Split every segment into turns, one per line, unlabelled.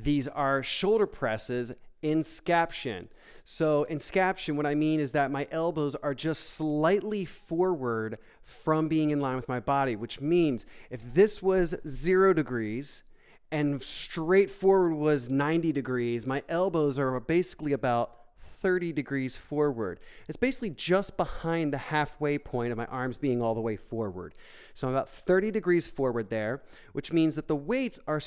These are shoulder presses in Scaption. So in Scaption, what I mean is that my elbows are just slightly forward from being in line with my body, which means if this was 0 degrees and straight forward was 90 degrees, my elbows are basically about 30 degrees forward. It's basically just behind the halfway point of my arms being all the way forward. So I'm about 30 degrees forward there, which means that the weights are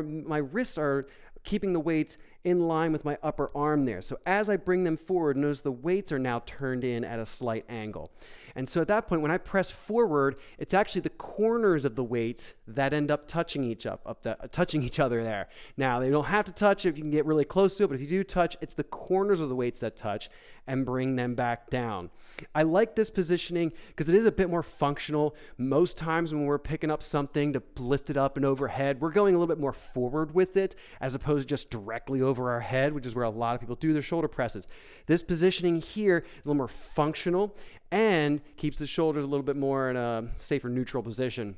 my wrists are keeping the weights in line with my upper arm there. So as I bring them forward, notice the weights are now turned in at a slight angle. And so at that point, when I press forward, it's actually the corners of the weights that end up touching each other there. Now, they don't have to touch if you can get really close to it, but if you do touch, it's the corners of the weights that touch and bring them back down. I like this positioning because it is a bit more functional. Most times when we're picking up something to lift it up and overhead, we're going a little bit more forward with it as opposed to just directly over our head, which is where a lot of people do their shoulder presses. This positioning here is a little more functional and keeps the shoulders a little bit more in a safer neutral position.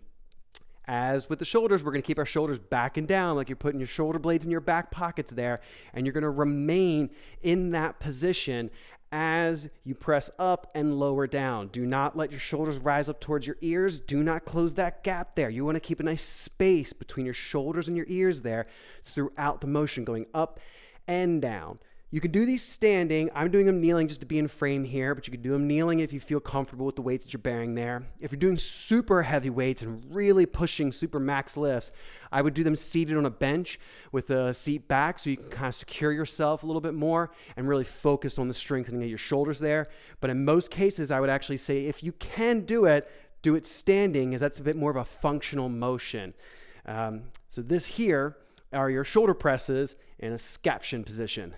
As with the shoulders, we're going to keep our shoulders back and down like you're putting your shoulder blades in your back pockets there, and you're going to remain in that position as you press up and lower down. Do not let your shoulders rise up towards your ears. Do not close that gap there. You want to keep a nice space between your shoulders and your ears there throughout the motion, going up and down. You can do these standing. I'm doing them kneeling just to be in frame here, but you can do them kneeling if you feel comfortable with the weights that you're bearing there. If you're doing super heavy weights and really pushing super max lifts, I would do them seated on a bench with the seat back so you can kind of secure yourself a little bit more and really focus on the strengthening of your shoulders there. But in most cases, I would actually say if you can do it standing, as that's a bit more of a functional motion. So this here are your shoulder presses in a Scaption position.